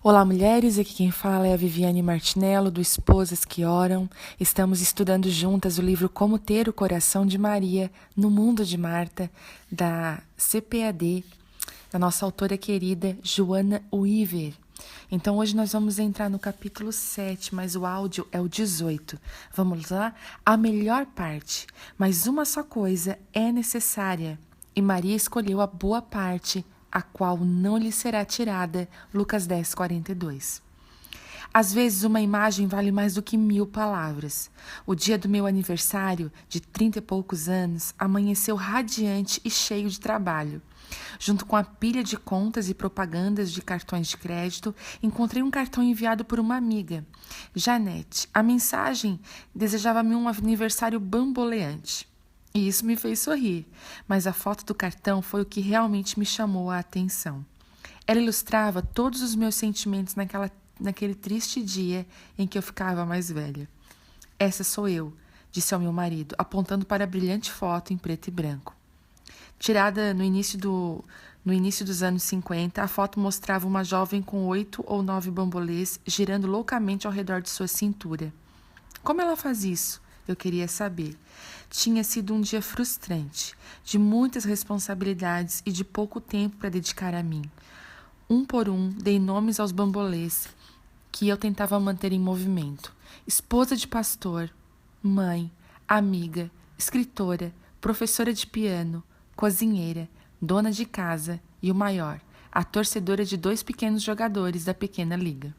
Olá, mulheres, aqui quem fala é a Viviane Martinello, do Esposas que Oram. Estamos estudando juntas o livro Como Ter o Coração de Maria no Mundo de Marta, da CPAD, da nossa autora querida Joana Weaver. Então hoje nós vamos entrar no capítulo 7, mas o áudio é o 18. Vamos lá? A melhor parte, mas uma só coisa é necessária. E Maria escolheu a boa parte, a qual não lhe será tirada. Lucas 10, 42. Às vezes uma imagem vale mais do que 1000 palavras. O dia do meu aniversário, de 30 e poucos anos, amanheceu radiante e cheio de trabalho. Junto com a pilha de contas e propagandas de cartões de crédito, encontrei um cartão enviado por uma amiga, Janete. A mensagem desejava-me um aniversário bamboleante. E isso me fez sorrir, mas a foto do cartão foi o que realmente me chamou a atenção. Ela ilustrava todos os meus sentimentos naquele triste dia em que eu ficava mais velha. Essa sou eu, disse ao meu marido, apontando para a brilhante foto em preto e branco. Tirada no início dos anos 50, a foto mostrava uma jovem com 8 ou 9 bambolês girando loucamente ao redor de sua cintura. Como ela faz isso? Eu queria saber. Tinha sido um dia frustrante, de muitas responsabilidades e de pouco tempo para dedicar a mim. Um por um, dei nomes aos bambolês que eu tentava manter em movimento. Esposa de pastor, mãe, amiga, escritora, professora de piano, cozinheira, dona de casa e o maior, a torcedora de 2 pequenos jogadores da pequena liga.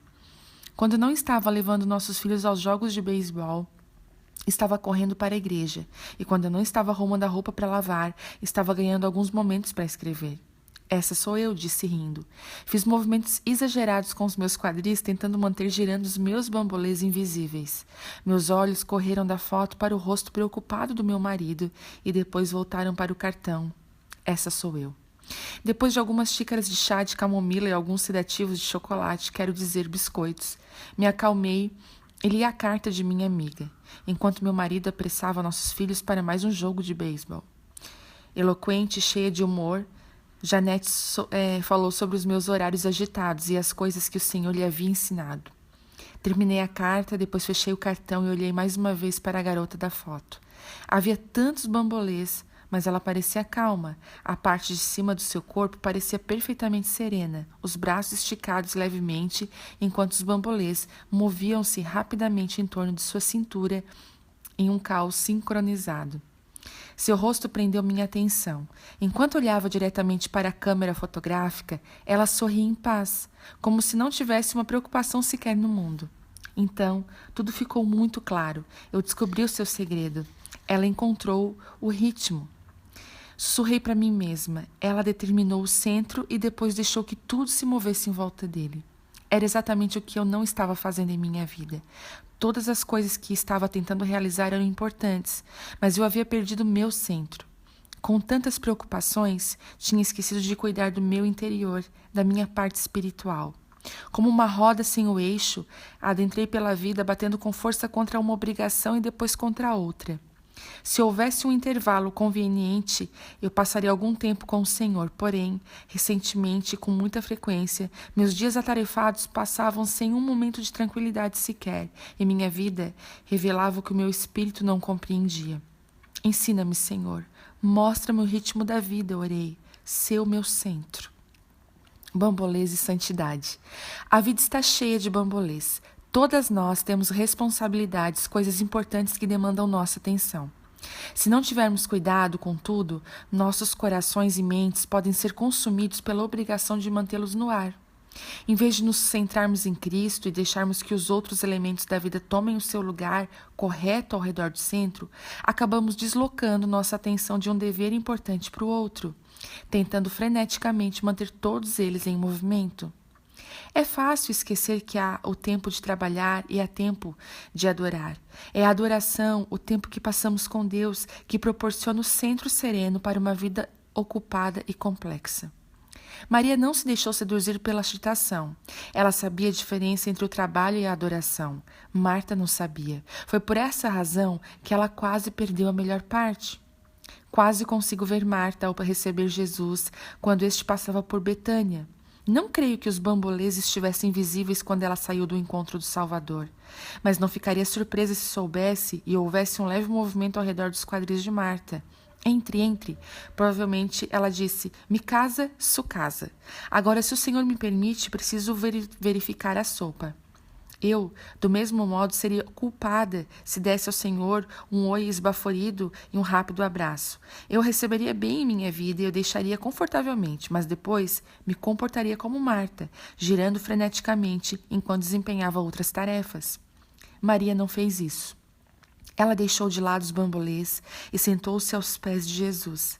Quando não estava levando nossos filhos aos jogos de beisebol, estava correndo para a igreja, e quando eu não estava arrumando a roupa para lavar, estava ganhando alguns momentos para escrever. Essa sou eu, disse rindo. Fiz movimentos exagerados com os meus quadris, tentando manter girando os meus bambolês invisíveis. Meus olhos correram da foto para o rosto preocupado do meu marido e depois voltaram para o cartão. Essa sou eu. Depois de algumas xícaras de chá de camomila e alguns sedativos de chocolate, quero dizer biscoitos, me acalmei e li a carta de minha amiga, enquanto meu marido apressava nossos filhos para mais um jogo de beisebol. Eloquente e cheia de humor, Janete falou sobre os meus horários agitados e as coisas que o Senhor lhe havia ensinado. Terminei a carta, depois fechei o cartão e olhei mais uma vez para a garota da foto. Havia tantos bambolês, mas ela parecia calma. A parte de cima do seu corpo parecia perfeitamente serena, os braços esticados levemente, enquanto os bambolês moviam-se rapidamente em torno de sua cintura em um caos sincronizado. Seu rosto prendeu minha atenção. Enquanto olhava diretamente para a câmera fotográfica, ela sorria em paz, como se não tivesse uma preocupação sequer no mundo. Então, tudo ficou muito claro. Eu descobri o seu segredo. Ela encontrou o ritmo. Sussurrei para mim mesma. Ela determinou o centro e depois deixou que tudo se movesse em volta dele. Era exatamente o que eu não estava fazendo em minha vida. Todas as coisas que estava tentando realizar eram importantes, mas eu havia perdido o meu centro. Com tantas preocupações, tinha esquecido de cuidar do meu interior, da minha parte espiritual. Como uma roda sem o eixo, adentrei pela vida batendo com força contra uma obrigação e depois contra outra. Se houvesse um intervalo conveniente, eu passaria algum tempo com o Senhor, porém, recentemente e com muita frequência, meus dias atarefados passavam sem um momento de tranquilidade sequer, e minha vida revelava o que o meu espírito não compreendia. Ensina-me, Senhor, mostra-me o ritmo da vida, orei, sê o meu centro. Bambolês e santidade. A vida está cheia de bambolês. Todas nós temos responsabilidades, coisas importantes que demandam nossa atenção. Se não tivermos cuidado com tudo, nossos corações e mentes podem ser consumidos pela obrigação de mantê-los no ar. Em vez de nos centrarmos em Cristo e deixarmos que os outros elementos da vida tomem o seu lugar correto ao redor do centro, acabamos deslocando nossa atenção de um dever importante para o outro, tentando freneticamente manter todos eles em movimento. É fácil esquecer que há o tempo de trabalhar e há tempo de adorar. É a adoração, o tempo que passamos com Deus, que proporciona o centro sereno para uma vida ocupada e complexa. Maria não se deixou seduzir pela agitação. Ela sabia a diferença entre o trabalho e a adoração. Marta não sabia. Foi por essa razão que ela quase perdeu a melhor parte. Quase consigo ver Marta ao receber Jesus quando este passava por Betânia. Não creio que os bambolês estivessem visíveis quando ela saiu do encontro do Salvador, mas não ficaria surpresa se soubesse e houvesse um leve movimento ao redor dos quadris de Marta. Entre. Provavelmente ela disse, me casa, su casa. Agora, se o Senhor me permite, preciso verificar a sopa. Eu, do mesmo modo, seria culpada se desse ao Senhor um oi esbaforido e um rápido abraço. Eu receberia bem em minha vida e eu deixaria confortavelmente, mas depois me comportaria como Marta, girando freneticamente enquanto desempenhava outras tarefas. Maria não fez isso. Ela deixou de lado os bambolês e sentou-se aos pés de Jesus.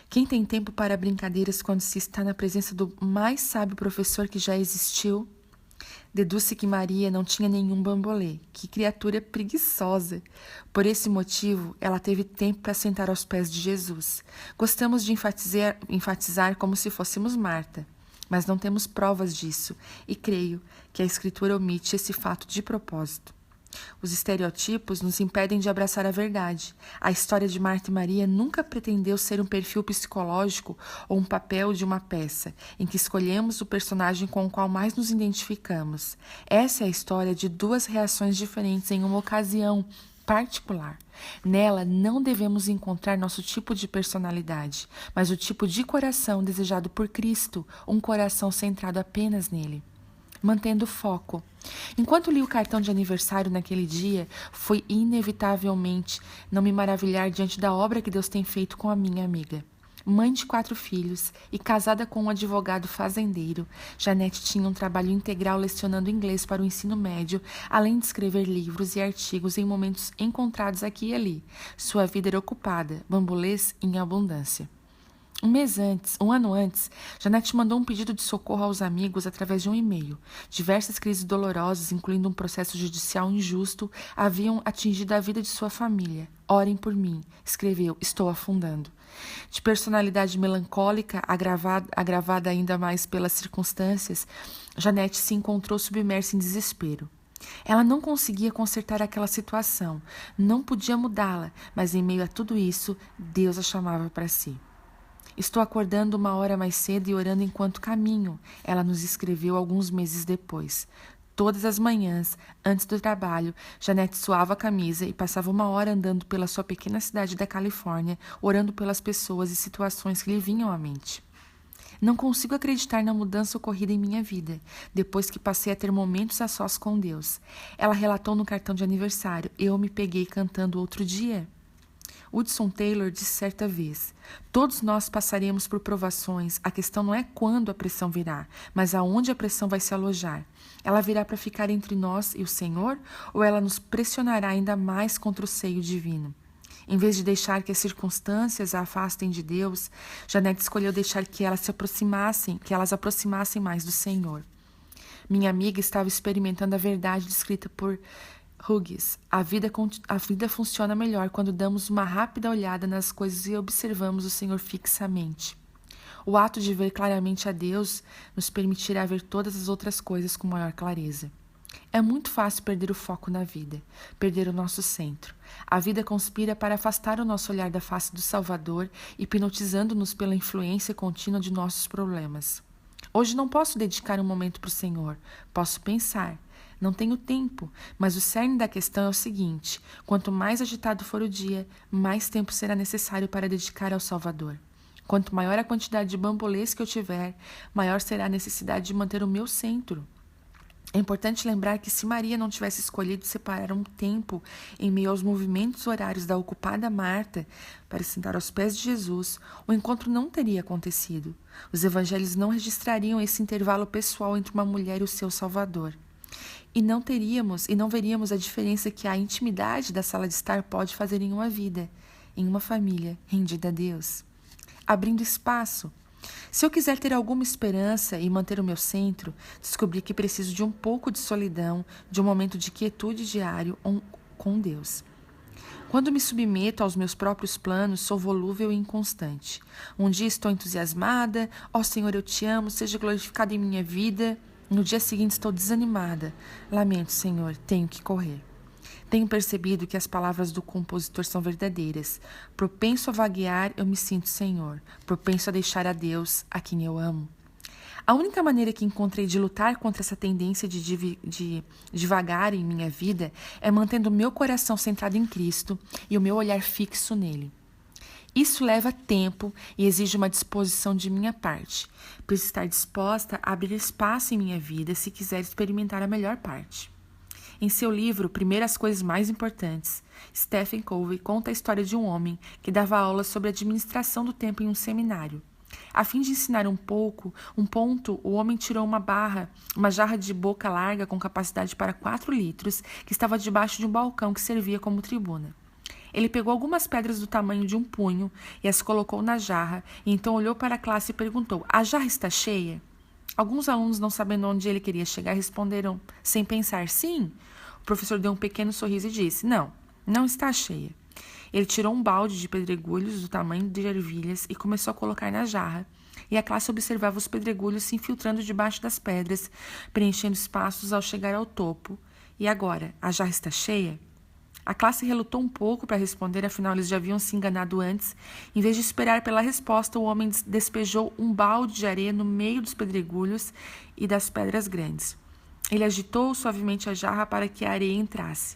Quem tem tempo para brincadeiras quando se está na presença do mais sábio professor que já existiu? Deduz-se que Maria não tinha nenhum bambolê. Que criatura preguiçosa! Por esse motivo, ela teve tempo para sentar aos pés de Jesus. Gostamos de enfatizar como se fôssemos Marta, mas não temos provas disso, e creio que a Escritura omite esse fato de propósito. Os estereotipos nos impedem de abraçar a verdade. A história de Marta e Maria nunca pretendeu ser um perfil psicológico ou um papel de uma peça, em que escolhemos o personagem com o qual mais nos identificamos. Essa é a história de duas reações diferentes em uma ocasião particular. Nela, não devemos encontrar nosso tipo de personalidade, mas o tipo de coração desejado por Cristo, um coração centrado apenas nele. Mantendo o foco. Enquanto li o cartão de aniversário naquele dia, foi inevitavelmente não me maravilhar diante da obra que Deus tem feito com a minha amiga. Mãe de 4 filhos e casada com um advogado fazendeiro, Janete tinha um trabalho integral lecionando inglês para o ensino médio, além de escrever livros e artigos em momentos encontrados aqui e ali. Sua vida era ocupada, bambolês em abundância. Um ano antes, Janete mandou um pedido de socorro aos amigos através de um e-mail. Diversas crises dolorosas, incluindo um processo judicial injusto, haviam atingido a vida de sua família. Orem por mim, escreveu, estou afundando. De personalidade melancólica, agravada ainda mais pelas circunstâncias, Janete se encontrou submersa em desespero. Ela não conseguia consertar aquela situação, não podia mudá-la, mas em meio a tudo isso, Deus a chamava para si. Estou acordando 1 hora mais cedo e orando enquanto caminho, ela nos escreveu alguns meses depois. Todas as manhãs, antes do trabalho, Janete suava a camisa e passava 1 hora andando pela sua pequena cidade da Califórnia, orando pelas pessoas e situações que lhe vinham à mente. Não consigo acreditar na mudança ocorrida em minha vida, depois que passei a ter momentos a sós com Deus. Ela relatou no cartão de aniversário, eu me peguei cantando outro dia. Hudson Taylor disse certa vez, todos nós passaremos por provações, a questão não é quando a pressão virá, mas aonde a pressão vai se alojar. Ela virá para ficar entre nós e o Senhor, ou ela nos pressionará ainda mais contra o seio divino? Em vez de deixar que as circunstâncias a afastem de Deus, Janete escolheu deixar que elas aproximassem mais do Senhor. Minha amiga estava experimentando a verdade descrita por Hughes. A vida funciona melhor quando damos uma rápida olhada nas coisas e observamos o Senhor fixamente. O ato de ver claramente a Deus nos permitirá ver todas as outras coisas com maior clareza. É muito fácil perder o foco na vida, perder o nosso centro. A vida conspira para afastar o nosso olhar da face do Salvador, hipnotizando-nos pela influência contínua de nossos problemas. Hoje não posso dedicar um momento para o Senhor, posso pensar. Não tenho tempo, mas o cerne da questão é o seguinte, quanto mais agitado for o dia, mais tempo será necessário para dedicar ao Salvador. Quanto maior a quantidade de bambolês que eu tiver, maior será a necessidade de manter o meu centro. É importante lembrar que se Maria não tivesse escolhido separar um tempo em meio aos movimentos horários da ocupada Marta para sentar aos pés de Jesus, o encontro não teria acontecido. Os evangelhos não registrariam esse intervalo pessoal entre uma mulher e o seu Salvador. E não veríamos a diferença que a intimidade da sala de estar pode fazer em uma vida, em uma família rendida a Deus. Abrindo espaço. Se eu quiser ter alguma esperança e manter o meu centro, descobri que preciso de um pouco de solidão, de um momento de quietude diário com Deus. Quando me submeto aos meus próprios planos, sou volúvel e inconstante. Um dia estou entusiasmada, ó Senhor, eu te amo, seja glorificado em minha vida. No dia seguinte estou desanimada. Lamento, Senhor, tenho que correr. Tenho percebido que as palavras do compositor são verdadeiras. Propenso a vaguear, eu me sinto Senhor. Propenso a deixar a Deus, a quem eu amo. A única maneira que encontrei de lutar contra essa tendência de devagar em minha vida é mantendo o meu coração centrado em Cristo e o meu olhar fixo nele. Isso leva tempo e exige uma disposição de minha parte. Preciso estar disposta a abrir espaço em minha vida se quiser experimentar a melhor parte. Em seu livro Primeiras Coisas Mais Importantes, Stephen Covey conta a história de um homem que dava aulas sobre a administração do tempo em um seminário. A fim de ensinar um ponto, o homem tirou uma jarra de boca larga com capacidade para 4 litros, que estava debaixo de um balcão que servia como tribuna. Ele pegou algumas pedras do tamanho de um punho e as colocou na jarra, e então olhou para a classe e perguntou: "A jarra está cheia?" Alguns alunos, não sabendo onde ele queria chegar, responderam sem pensar: "Sim." O professor deu um pequeno sorriso e disse: Não está cheia." Ele tirou um balde de pedregulhos do tamanho de ervilhas e começou a colocar na jarra. E a classe observava os pedregulhos se infiltrando debaixo das pedras, preenchendo espaços ao chegar ao topo. "E agora, a jarra está cheia?" A classe relutou um pouco para responder, afinal eles já haviam se enganado antes. Em vez de esperar pela resposta, o homem despejou um balde de areia no meio dos pedregulhos e das pedras grandes. Ele agitou suavemente a jarra para que a areia entrasse.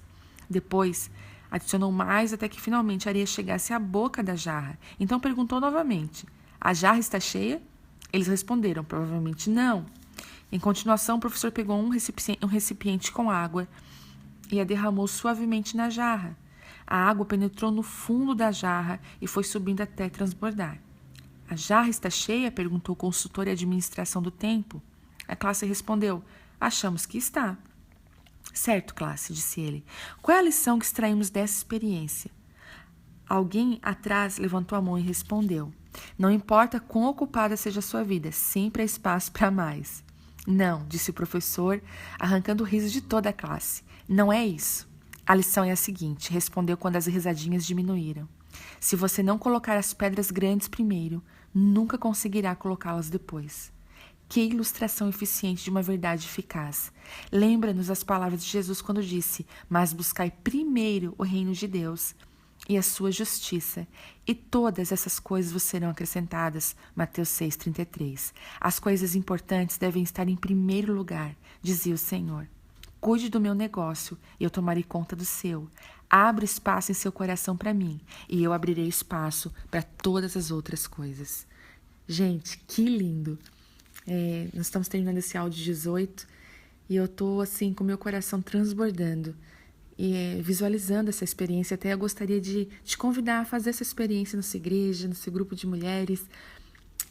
Depois, adicionou mais até que finalmente a areia chegasse à boca da jarra. Então perguntou novamente: "A jarra está cheia?" Eles responderam: "Provavelmente não." Em continuação, o professor pegou um recipiente com água e a derramou suavemente na jarra. A água penetrou no fundo da jarra e foi subindo até transbordar. "A jarra está cheia?" perguntou o consultor e administração do tempo. A classe respondeu: "Achamos que está." "Certo, classe", disse ele. "Qual é a lição que extraímos dessa experiência?" Alguém atrás levantou a mão e respondeu: "Não importa quão ocupada seja a sua vida, sempre há espaço para mais." "Não", disse o professor, arrancando o riso de toda a classe. "Não é isso. A lição é a seguinte", respondeu quando as risadinhas diminuíram. "Se você não colocar as pedras grandes primeiro, nunca conseguirá colocá-las depois." Que ilustração eficiente de uma verdade eficaz. Lembra-nos as palavras de Jesus quando disse: "Mas buscai primeiro o reino de Deus e a sua justiça, e todas essas coisas vos serão acrescentadas." Mateus 6,33. As coisas importantes devem estar em primeiro lugar, dizia o Senhor. Cuide do meu negócio e eu tomarei conta do seu. Abra espaço em seu coração para mim e eu abrirei espaço para todas as outras coisas. Gente, que lindo! Nós estamos terminando esse áudio 18 e eu tô assim com meu coração transbordando e visualizando essa experiência. Até eu gostaria de te convidar a fazer essa experiência na sua igreja, no seu grupo de mulheres.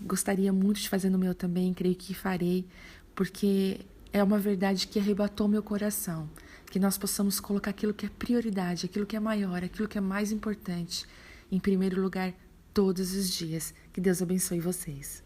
Gostaria muito de fazer no meu também, creio que farei, porque é uma verdade que arrebatou meu coração. Que nós possamos colocar aquilo que é prioridade, aquilo que é maior, aquilo que é mais importante, em primeiro lugar todos os dias. Que Deus abençoe vocês.